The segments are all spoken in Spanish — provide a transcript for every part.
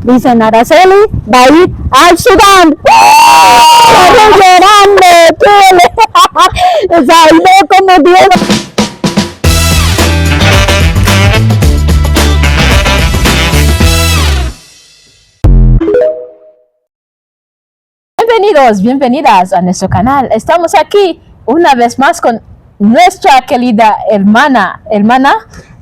dicen Araceli va a ir al Sudán. ¡Oh! Llorando, chule. O sea, y veo como Dios. Bienvenidos, bienvenidas a nuestro canal. Estamos aquí una vez más con nuestra querida hermana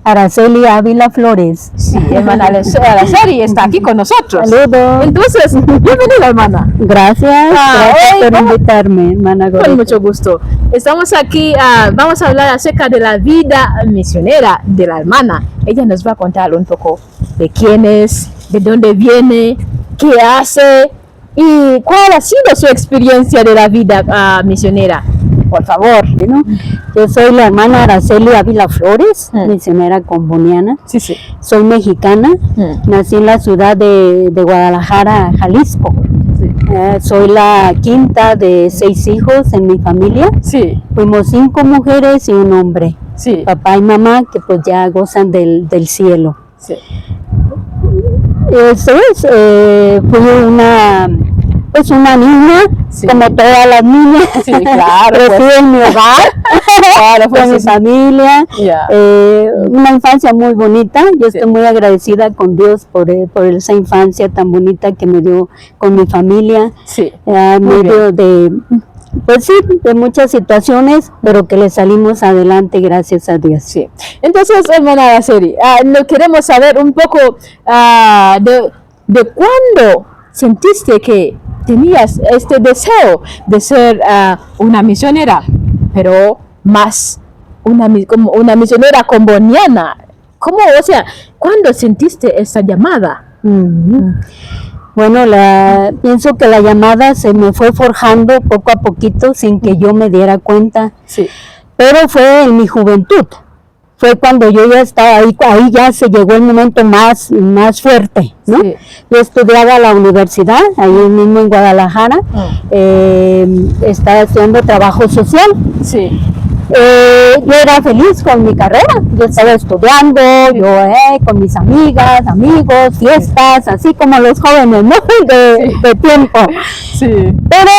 Araceli Ávila Flores. Sí, hermana Araceli está aquí con nosotros. Saludos. Entonces, bienvenida, hermana. Gracias, gracias por invitarme, hermana Gorete. Con mucho gusto. Estamos aquí, vamos a hablar acerca de la vida misionera de la hermana. Ella nos va a contar un poco de quién es, de dónde viene, qué hace y cuál ha sido su experiencia de la vida misionera. Por favor. Bueno, yo soy la hermana Araceli Ávila Flores, misionera comboniana. Sí, sí. Soy mexicana, nací en la ciudad de Guadalajara, Jalisco. Sí. Soy la quinta de 6 hijos en mi familia. Sí. Fuimos 5 mujeres y un hombre, Sí. papá y mamá, que pues ya gozan del cielo. Sí. Eso es, fui una niña, Sí. como todas las niñas. Sí, claro. Crecí en mi hogar, Claro, pues, con mi sí. familia, Ya. una infancia muy bonita. Yo Sí. estoy muy agradecida con Dios por esa infancia tan bonita que me dio con mi familia, Sí. en Muy medio de, pues sí, de muchas situaciones, pero que le salimos adelante, gracias a Dios. Sí. Entonces, hermana Araceli, no queremos saber un poco de cuándo sentiste que tenías este deseo de ser una misionera, pero más como una misionera comboniana. ¿Cómo, o sea, cuándo sentiste esa llamada? Bueno, pienso que la llamada se me fue forjando poco a poquito sin que yo me diera cuenta, Sí. pero fue en mi juventud. Fue cuando yo ya estaba ahí ya se llegó el momento más fuerte, ¿no? Sí. Yo estudiaba a la universidad, ahí mismo en Guadalajara, estaba estudiando trabajo social. Sí. Yo era feliz con mi carrera, yo estaba estudiando, yo con mis amigas, amigos, fiestas, así como los jóvenes, ¿no? de tiempo. Sí. Pero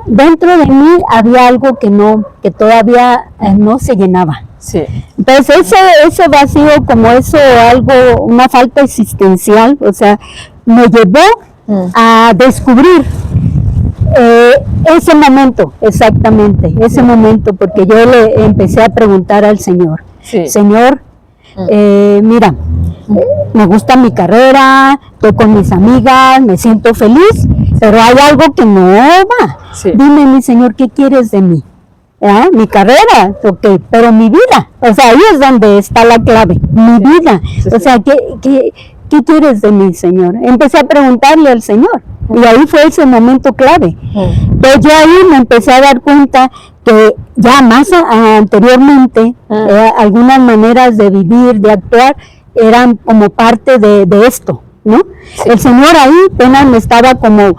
dentro de mí había algo que todavía no se llenaba. Sí. Entonces ese vacío, como eso, una falta existencial, o sea, me llevó a descubrir ese momento, exactamente, ese momento, porque yo le empecé a preguntar al Señor, Sí. Señor, mira, me gusta mi carrera, estoy con mis amigas, me siento feliz, pero hay algo que no va. Sí. Dime, mi Señor, ¿qué quieres de mí? Mi carrera, ok, pero mi vida, o sea, ahí es donde está la clave, mi vida, Sí, o sea, ¿qué quieres de mí, Señor? Empecé a preguntarle al Señor, y ahí fue ese momento clave. Entonces yo ahí me empecé a dar cuenta que ya más anteriormente, algunas maneras de vivir, de actuar, eran como parte de esto, ¿no? Sí. El Señor ahí apenas me estaba como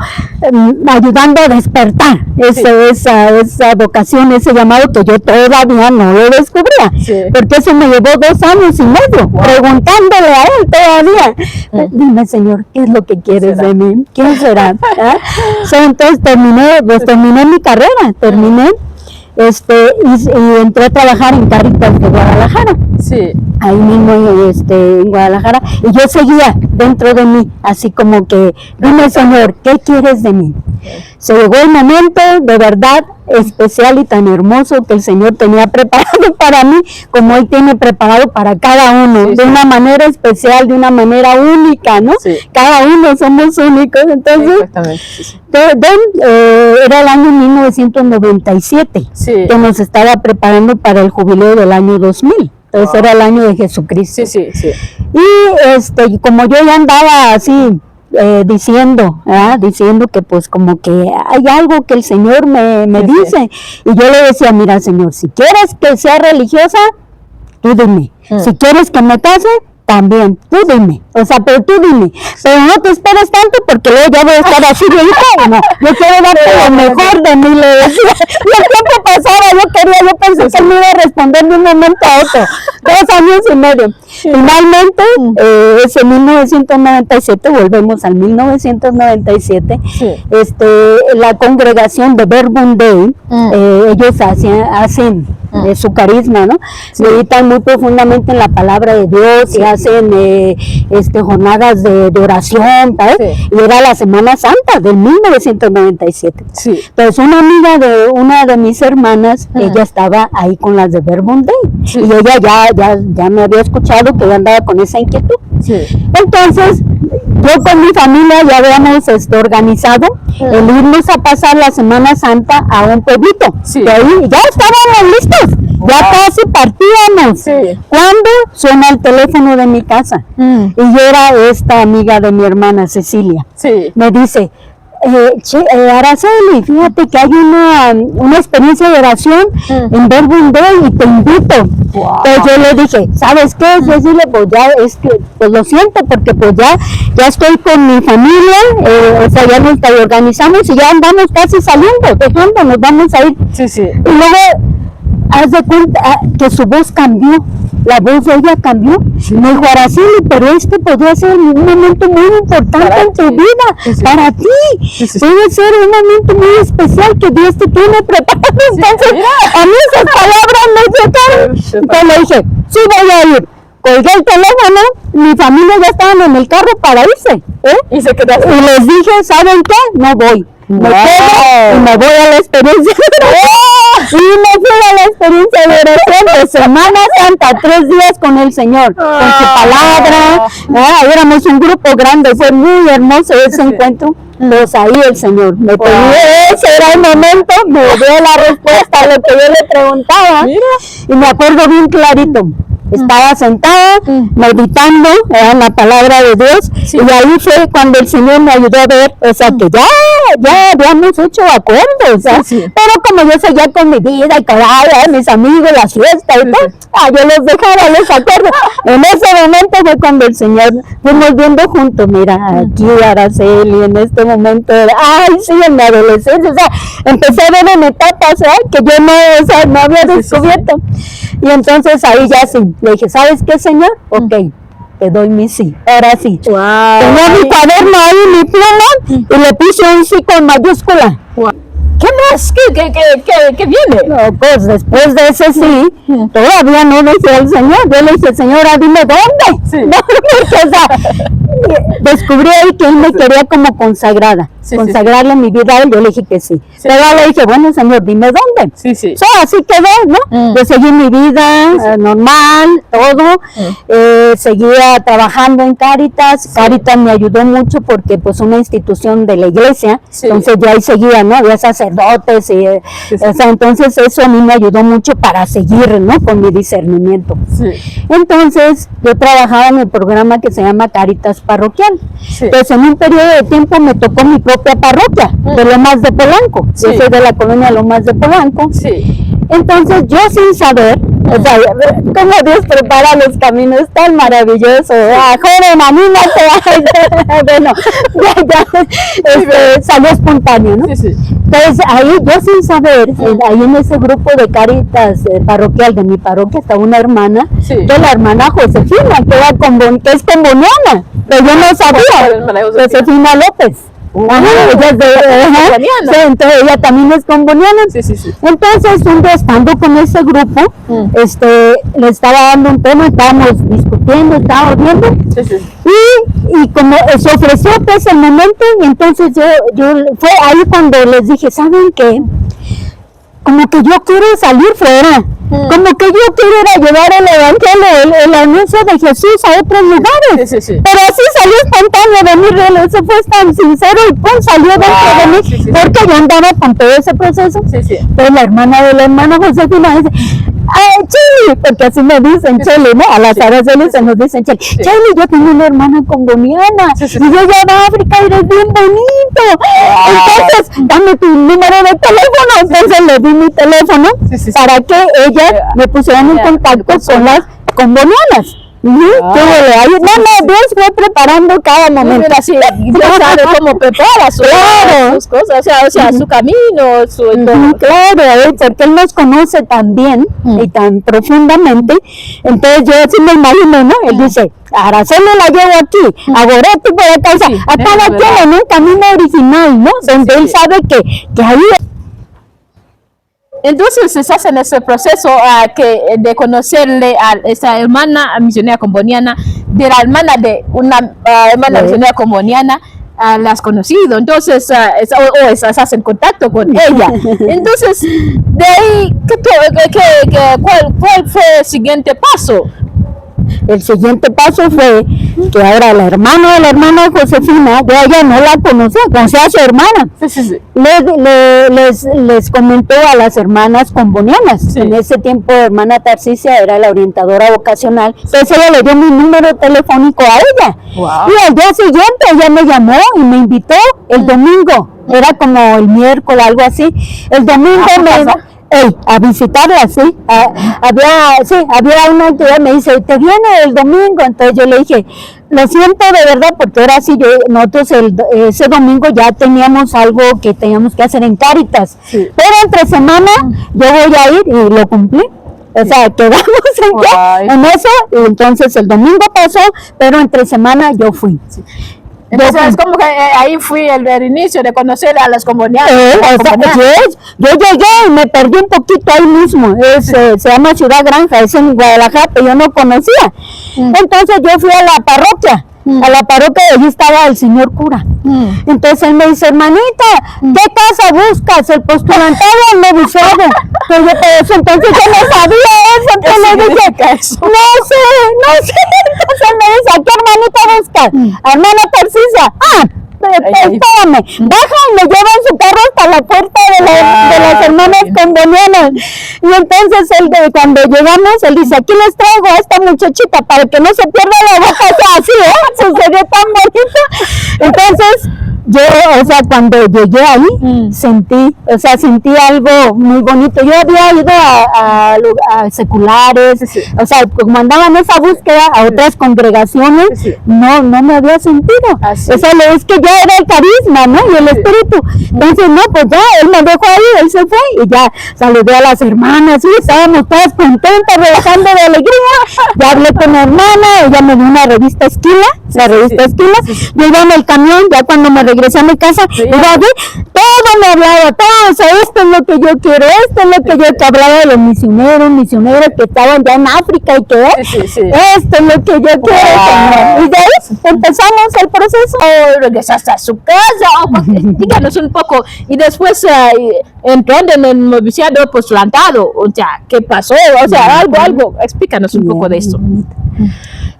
ayudando a despertar esa vocación, ese llamado que yo todavía no lo descubría, Sí. porque eso me llevó 2 años y medio preguntándole a él todavía. Dime, Señor, ¿qué es lo que quieres de mí? ¿Quién será? Entonces terminé mi carrera, y entré a trabajar en Caritas de Guadalajara. Sí. Ahí mismo en Guadalajara, y yo seguía dentro de mí, así como que, dime, Señor, ¿qué quieres de mí? Se llegó el momento de verdad especial y tan hermoso que el Señor tenía preparado para mí, como Él tiene preparado para cada uno, Sí, de sí. una manera especial, de una manera única, ¿no? Sí. Cada uno somos únicos, entonces, Exactamente. Sí, sí. era el año 1997, Sí. que nos estaba preparando para el jubileo del año 2000. Entonces era el año de Jesucristo. Sí, sí, sí. Y como yo ya andaba así diciendo que pues como que hay algo que el Señor me Sí, dice, y yo le decía, mira, Señor, si quieres que sea religiosa, tú dime. Si quieres que me case, También, tú dime, o sea, pero tú dime, pero no te esperes tanto porque luego ya voy a estar así de hija, no, yo quiero darte lo mejor de mí, le decía. Y el tiempo pasaba, yo pensé que me iba a responder de un momento a otro, 2 años y medio. Finalmente, ese 1997, volvemos al 1997, la congregación de Verbum Dei, ellos hacen su carisma, ¿no? Meditan muy profundamente en la palabra de Dios y hacen jornadas de oración, ¿sabes? Y era la Semana Santa del 1997. Entonces una de mis hermanas, ella estaba ahí con las de Verbum Dei y ella ya me había escuchado que yo andaba con esa inquietud. Entonces, yo con mi familia ya habíamos organizado el irnos a pasar la Semana Santa a un pueblito. De ahí ya estábamos listos, ya casi partíamos. Cuando suena el teléfono de mi casa, y yo era esta amiga de mi hermana Cecilia, me dice, Araceli, fíjate que hay una experiencia de oración en Verbum Dei y te invito. Pues yo le dije, ¿sabes qué? Decirle, pues ya es que, pues lo siento, porque pues ya estoy con mi familia, o sea, ya nos organizamos y ya andamos casi saliendo, dejándonos, vamos a ir. Y luego, haz de cuenta que su voz cambió, la voz de ella cambió. Me dijo, Araceli, pero este podría ser un momento muy importante en tu vida, para ti. Puede ser un momento muy especial que Dios te tiene preparado. Entonces, a mí esas palabras me llegaron. Entonces le dije, sí voy a ir. Colgué el teléfono, mi familia ya estaban en el carro para irse. Y les dije, ¿saben qué? No voy. Me quedo y me voy a la experiencia de oración. Y me fui a la experiencia de oración de Semana Santa, 3 días con el Señor, con su palabra. Éramos un grupo grande, fue muy hermoso ese encuentro. Pues ahí el Señor me pidió, ese era el momento, me dio la respuesta a lo que yo le preguntaba. Y me acuerdo bien clarito. Estaba sentada, meditando en la palabra de Dios, y ahí fue cuando el Señor me ayudó a ver, o sea, que ya habíamos hecho acuerdos, o sea, pero como yo seguía con mi vida y con mis amigos, la fiesta y todo, yo los dejaba los acuerdos. En ese momento fue cuando el Señor, fuimos viendo juntos, mira, aquí Araceli, en este momento, en mi adolescencia, o sea, empecé a ver en etapas, que yo no había descubierto. Y entonces ahí ya sí, le dije, ¿sabes qué, Señor? Ok, te doy mi sí, ahora sí. Tenía mi cuaderno ahí, mi pluma, y le puse un sí con mayúscula. ¿Qué más? ¿Qué viene? No, pues después de ese sí, todavía no decía el Señor. Yo le dije, Señora, dime dónde. No, porque, o sea, descubrí ahí que Él me quería como consagrada. Consagrarle mi vida a Él, yo le dije que sí. Pero le dije, bueno, Señor, dime dónde. Así quedó, ¿no? Yo seguí mi vida normal, todo. Seguía trabajando en Cáritas. Cáritas me ayudó mucho porque pues una institución de la iglesia. Entonces yo ahí seguía, ¿no? Había sacerdotes. O sea, entonces eso a mí me ayudó mucho para seguir, ¿no? Con mi discernimiento. Entonces yo trabajaba en el programa que se llama Cáritas Parroquial. Pues en un periodo de tiempo me tocó mi propia parroquia de Lomas de Polanco. Yo soy de la colonia Lomas de Polanco. Entonces yo sin saber, o sea, cómo Dios prepara los caminos tan maravillosos. Joven, anímate. Bueno, salió espontáneo, ¿no? Entonces ahí yo sin saber, ahí en ese grupo de Cáritas parroquial de mi parroquia estaba una hermana, que la hermana Josefina, que es comboniana, pero yo no sabía, Josefina López. Entonces ella también es comboniana. Entonces un día estando con ese grupo, le estaba dando un tema, estábamos discutiendo, estábamos viendo, y como se ofreció pues el momento, y entonces yo fue ahí cuando les dije, ¿saben qué? Como que yo quiero salir fuera, como que yo quiero ir a llevar el evangelio, el anuncio de Jesús a otros lugares. Pero así salió espontáneo de mí, eso fue tan sincero y pum, salió dentro de mí, porque yo andaba con todo ese proceso. Pero la hermana de la hermana Josefina dice, Cheli, porque así me dicen Cheli, ¿no? A las Araceli se nos dicen Cheli. Cheli, yo tengo una hermana comboniana, y yo ya a África y eres bien bonito. Entonces, dame tu número de teléfono. Entonces le di mi teléfono para que ella me pusiera en contacto con las combonianas. ¿Qué huele? Ahí, no, Dios fue preparando cada momento. Mira, sí, Dios sabe cómo prepara sus cosas, o sea, su camino, su todo. Claro, porque Él nos conoce tan bien y tan profundamente. Entonces yo sí me imagino, ¿no? Él dice, Araceli la llevo aquí, a Goretti por acá, o sea, a cada quien en un camino original, ¿no? Donde Él sabe que ahí... Entonces estás en ese proceso de conocerle a esa hermana misionera comboniana, de la hermana de una hermana misionera comboniana, la has conocido, entonces estás en contacto con ella. Entonces, de ahí, ¿cuál fue el siguiente paso? El siguiente paso fue que ahora la hermana de Josefina, yo ella no la conocía a su hermana. Sí. Les comentó a las hermanas combonianas. Sí. En ese tiempo, hermana Tarcisia era la orientadora vocacional. Entonces ella le dio mi número telefónico a ella. Wow. Y al día siguiente ella me llamó y me invitó el domingo. Era como el miércoles, algo así. El domingo a visitarla, sí. Había una actividad, me dice, ¿te viene el domingo? Entonces yo le dije, lo siento de verdad, porque ahora sí, nosotros ese domingo ya teníamos algo que teníamos que hacer en Cáritas. Sí. Pero entre semana yo voy a ir y lo cumplí. O sea, quedamos en eso, y entonces el domingo pasó, pero entre semana yo fui. Sí. Entonces es como que ahí fui el inicio de conocer a las combonianas. Yo llegué y me perdí un poquito ahí mismo. Se llama Ciudad Granja, es en Guadalajara, pero yo no conocía. Entonces yo fui a la parroquia. A la parroquia y allí estaba el señor cura. Entonces él me dice, hermanita, ¿qué casa buscas? ¿El postulantado o el noviciado? Entonces yo no sabía eso. Entonces le dije, no sé. Entonces me dice, ¿a qué hermanita buscas? Hermana Tarcisia. Espérame, baja y me lleva en su carro hasta la puerta de las hermanas combonianas. Y entonces cuando llegamos, él dice, aquí les traigo a esta muchachita para que no se pierda la boca, así, sucedió tan bonito. Entonces, yo, cuando llegué ahí, sentí algo muy bonito. Yo había ido a seculares, como andaba en esa búsqueda a otras congregaciones, no me había sentido. Es que ya era el carisma, ¿no? Y el espíritu. Entonces, pues ya, él me dejó ahí, él se fue, y ya saludé a las hermanas, y estábamos todas contentas, rebosando de alegría. Ya hablé con mi hermana, ella me dio una revista Esquila, yo iba en el camión, ya cuando me regresé a mi casa, todo me hablaba, todo, esto es lo que yo quiero, que hablaba de los misioneros que estaban ya en África y que esto es lo que yo quiero. Y de ahí empezamos el proceso. Regresaste a su casa, díganos un poco, y después entrando en el noviciado postulantado, o sea, ¿qué pasó? O sea, algo, explícanos un poco de esto.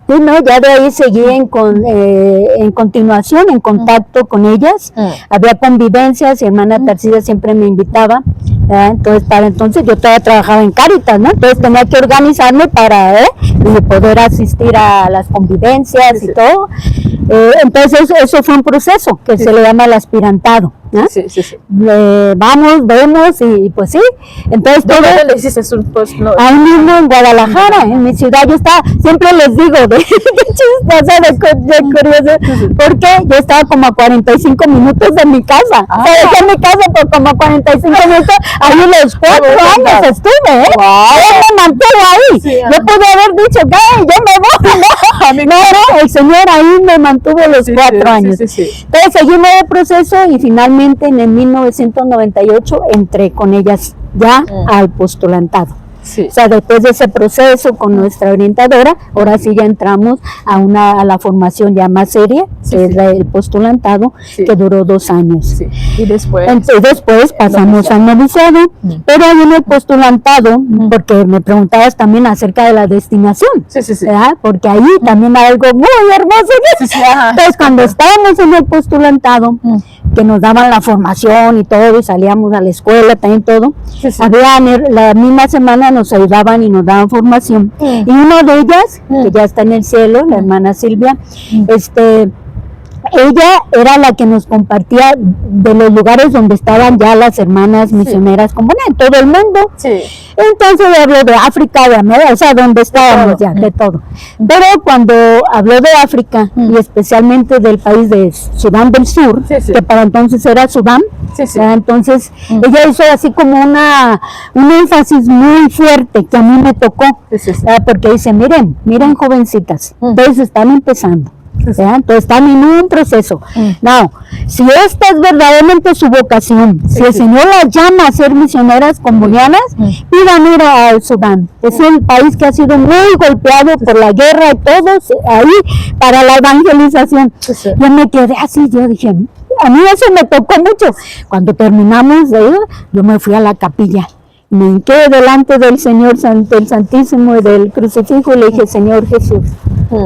Sí, no, ya de ahí seguí en continuación, en contacto con ellas. Había convivencias, y hermana Tarcisia siempre me invitaba. Entonces, para entonces yo todavía trabajaba en Cáritas, ¿no? Entonces tenía que organizarme para poder asistir a las convivencias y todo. Entonces eso fue un proceso que se le llama el aspirantado. Sí. Vamos, vemos y pues sí. Entonces ¿dónde le hiciste un post? No. Ahí mismo en Guadalajara, en mi ciudad. Yo estaba, siempre les digo, de chistosa, de curioso, porque yo estaba como a 45 minutos de mi casa. Dejé mi casa por como 45 minutos. Ahí los 4 años estuve, Yo me mantuve ahí. Yo pude haber dicho, yo me voy. No, el Señor ahí me mantuvo los 4 años. Entonces seguimos el proceso y finalmente en el 1998 entré con ellas ya al postulantado. O sea, después de ese proceso con nuestra orientadora, ahora sí ya entramos a la formación ya más seria, que es el postulantado, que duró 2 años. Y después pasamos al noviciado, pero ahí en el postulantado, porque me preguntabas también acerca de la destinación, ¿verdad? Porque ahí también hay algo muy hermoso. Entonces, cuando estábamos en el postulantado, que nos daban la formación y todo, y salíamos a la escuela, también todo, la misma semana nos ayudaban y nos daban formación. Y una de ellas, que ya está en el cielo, la hermana Silvia, ella era la que nos compartía de los lugares donde estaban ya las hermanas misioneras como en todo el mundo. Sí. Entonces habló de África, de América, o sea, donde estábamos ya, de todo. Pero cuando habló de África, y especialmente del país de Sudán del Sur, que para entonces era Sudán, entonces ella hizo así como un énfasis muy fuerte que a mí me tocó, porque dice, miren jovencitas, ustedes están empezando. Entonces están en un proceso. No, si esta es verdaderamente su vocación, si el Señor las llama a ser misioneras combonianas, pidan ir al Sudán. Es un país que ha sido muy golpeado por la guerra y todos ahí para la evangelización. Yo me quedé así, yo dije, a mí eso me tocó mucho. Cuando terminamos de ir, yo me fui a la capilla. Me hinqué delante del Señor del Santísimo y del crucifijo y le dije, Señor Jesús,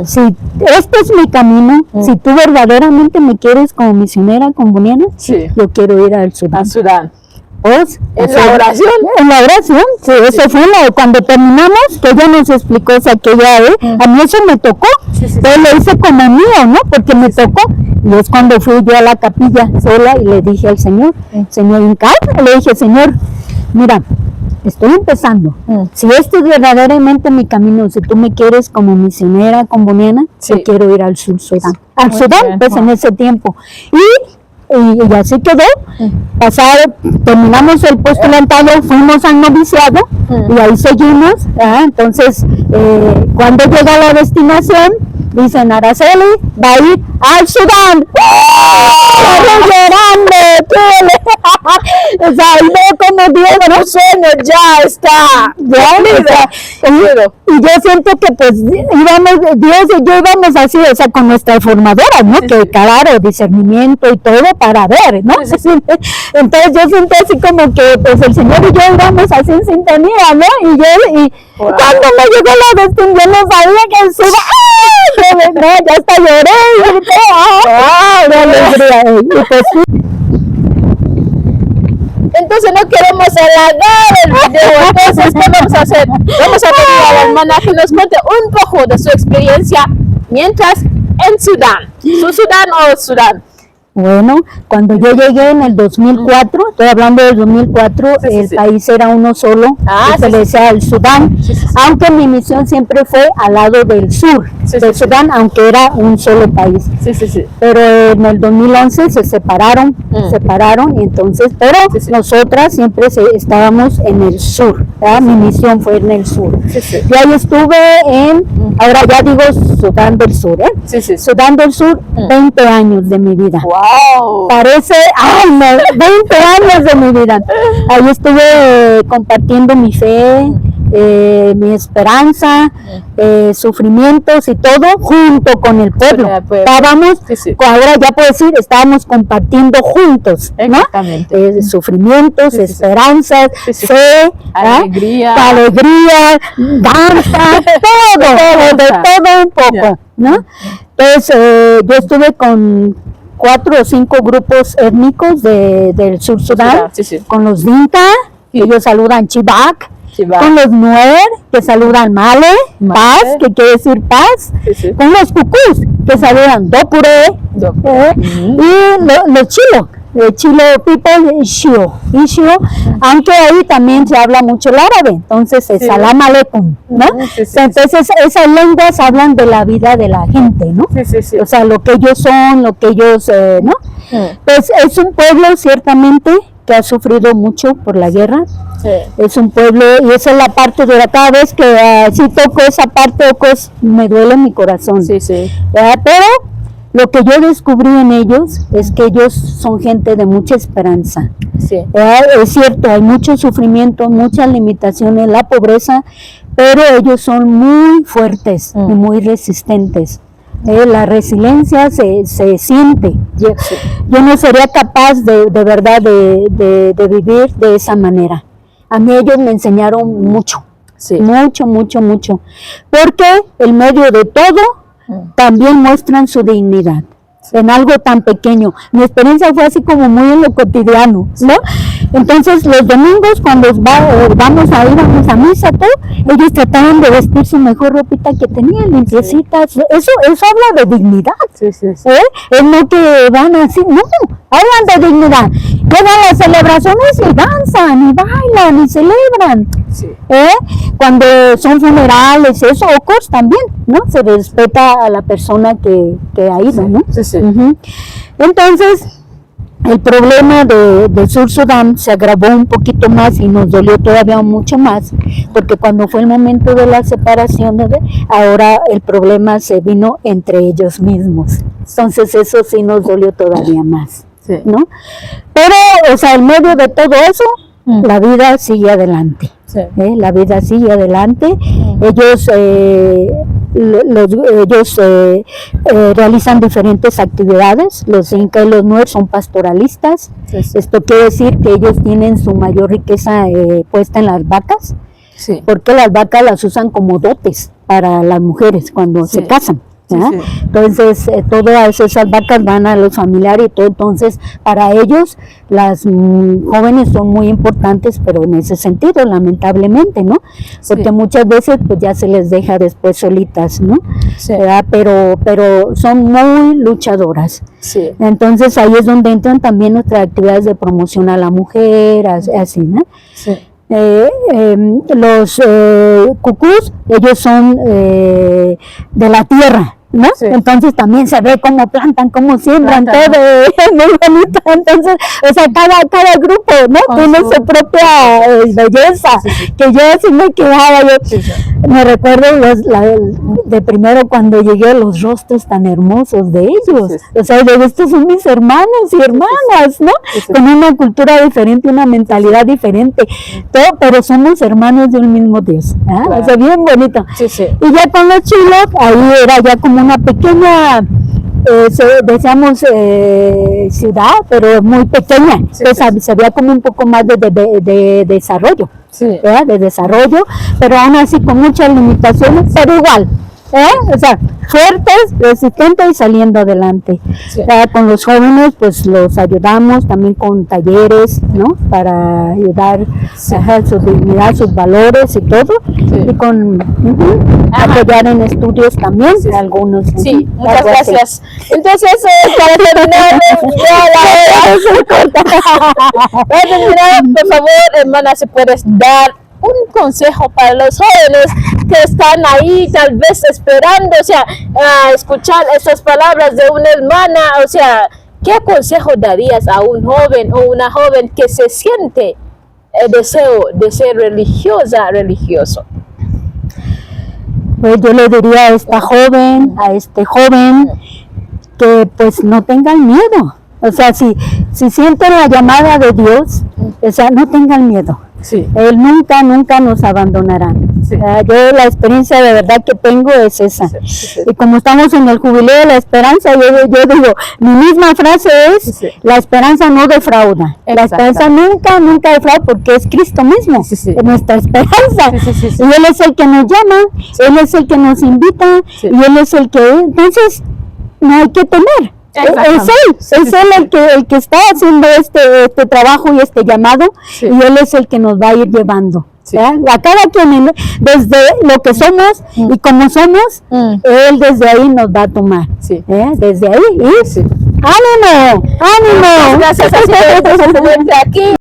si este es mi camino, si tú verdaderamente me quieres como misionera comboniana, yo quiero ir al Sudán. Pues, ¿En la oración? En la oración, sí, eso fue cuando terminamos, que ella nos explicó esa aquella vez, a mí eso me tocó, pero lo hice como mío, ¿no? Porque me tocó, y es cuando fui yo a la capilla sola y le dije al Señor, Señor, le dije, Señor, mira, estoy empezando. Si este es verdaderamente mi camino, si tú me quieres como misionera comboniana, yo quiero ir al Sudán. Al Sudán, pues en ese tiempo. Y así quedó. Terminamos el postulantado, fuimos al noviciado y ahí seguimos. Entonces, cuando llega a la destinación, dicen, Araceli va a ir al Sudán. Llorando, o sea, y veo como Dios, tu sueño ya está. Y yo siento que pues Dios y yo íbamos así, o sea, con nuestra formadora, ¿no? Que claro, discernimiento y todo para ver, ¿no? Entonces yo siento así como que pues el Señor y yo íbamos así en sintonía, ¿no? Y cuando me llegó la destinación, yo no sabía que se iba, no, ya hasta lloré, y grité, de alegría, y pues entonces no queremos alargar el video, entonces ¿qué vamos a hacer? Vamos a pedir a la hermana que nos cuente un poco de su experiencia mientras en Sudán. ¿Su Sudán o Sudán? Bueno, cuando yo llegué en el 2004, estoy hablando del 2004, el país era uno solo, se le decía el Sudán, aunque mi misión siempre fue al lado del sur del Sudán, aunque era un solo país. Pero en el 2011 se separaron, y entonces, pero nosotras siempre estábamos en el sur, ¿verdad? Mi misión fue en el sur. Y ahí estuve ahora ya digo Sudán del Sur, Sudán del Sur, 20 años de mi vida. Wow. Parece, 20 años de mi vida. Ahí estuve compartiendo mi fe, mi esperanza, sufrimientos y todo junto con el pueblo. Estábamos, ahora ya puedo decir, estábamos compartiendo juntos, ¿no? Sufrimientos, esperanzas, fe, alegría, danza, todo un poco, ¿no? Entonces yo estuve con 4 o 5 grupos étnicos del sur Sudán, con los Dinka, ellos saludan Chibak, con los Nuer, que saludan Male, paz, que quiere decir paz, con los Kukus, que saludan Dopure, y los Chilo people, Ishio, aunque ahí también se habla mucho el árabe, entonces es Salam Aleikum, ¿no? Entonces esas lenguas hablan de la vida de la gente, ¿no? O sea, lo que ellos son, lo que ellos, ¿no? Pues es un pueblo ciertamente que ha sufrido mucho por la guerra. Es un pueblo, y esa es la parte de cada vez que si toco esa parte, me duele mi corazón. Pero lo que yo descubrí en ellos es que ellos son gente de mucha esperanza. Es cierto, hay mucho sufrimiento, muchas limitaciones, la pobreza, pero ellos son muy fuertes y muy resistentes. La resiliencia se siente. Yo no sería capaz de verdad de vivir de esa manera. A mí ellos me enseñaron mucho, mucho, porque en medio de todo también muestran su dignidad. en algo tan pequeño. Mi experiencia fue así como muy en lo cotidiano, ¿no? Entonces los domingos cuando vamos a misa, todo, ellos trataban de vestir su mejor ropita que tenían, limpiecitas. Eso habla de dignidad. Es no que van así, no, hablan de dignidad. Llegan las celebraciones y danzan, y bailan, y celebran. Cuando son funerales, eso, o cosas también, ¿no? Se respeta a la persona que ha ido, ¿no? Entonces, el problema de Sur Sudán se agravó un poquito más y nos dolió todavía mucho más, porque cuando fue el momento de la separación, ahora el problema se vino entre ellos mismos. Entonces eso sí nos dolió todavía más, ¿no? Pero, o sea, en medio de todo eso, la vida sigue adelante. La vida sigue adelante. Ellos realizan diferentes actividades. Los Inca y los Nuer son pastoralistas. Esto quiere decir que ellos tienen su mayor riqueza puesta en las vacas, porque las vacas las usan como dotes para las mujeres cuando se casan. Entonces todas esas vacas van a los familiares y todo. Entonces para ellos las jóvenes son muy importantes, pero en ese sentido lamentablemente, ¿no? Porque muchas veces pues ya se les deja después solitas, ¿no? Pero son muy luchadoras. Entonces ahí es donde entran también nuestras actividades de promoción a la mujer, así, ¿no? Los cucús, ellos son de la tierra, ¿no? Entonces también se ve cómo plantan, cómo siembran, todo muy bonito. Entonces, o sea, cada grupo, ¿no? Tiene su propia belleza, que yo así me quedaba, me recuerdo de primero cuando llegué, los rostros tan hermosos de ellos, o sea, de estos son mis hermanos y hermanas, ¿no? Con una cultura diferente, una mentalidad diferente, todo, pero somos hermanos de un mismo Dios, o sea, bien bonito. Y ya con los chilos, ahí era ya como una pequeña, decíamos ciudad, pero muy pequeña, entonces se veía como un poco más de desarrollo, de desarrollo, pero aún así con muchas limitaciones, pero igual, o sea, fuertes, resistentes y saliendo adelante. Con los jóvenes pues los ayudamos también con talleres, ¿no? Para ayudar a su dignidad, sus valores y todo, y con apoyar en estudios también, algunos. Muchas gracias. Entonces, para terminar, para terminar, por favor, hermana, si puedes dar un consejo para los jóvenes que están ahí tal vez esperando, o sea, escuchar esas palabras de una hermana, o sea, ¿qué consejo darías a un joven o una joven que se siente el deseo de ser religioso? Pues yo le diría a esta joven, a este joven, que pues no tengan miedo, o sea, si sienten la llamada de Dios, o sea, no tengan miedo. Él nunca nos abandonará. Yo la experiencia de verdad que tengo es esa. Y como estamos en el jubileo de la esperanza, yo digo, mi misma frase es, la esperanza no defrauda. La esperanza nunca defrauda, porque es Cristo mismo, es nuestra esperanza. Y Él es el que nos llama, Él es el que nos invita, y Él es el que, entonces, no hay que temer. Es él el que está haciendo este trabajo y este llamado, y Él es el que nos va a ir llevando. A cada quien, desde lo que somos y como somos, Él desde ahí nos va a tomar. Desde ahí. ¡Ánimo! ¡Ánimo! Gracias a todos por aquí.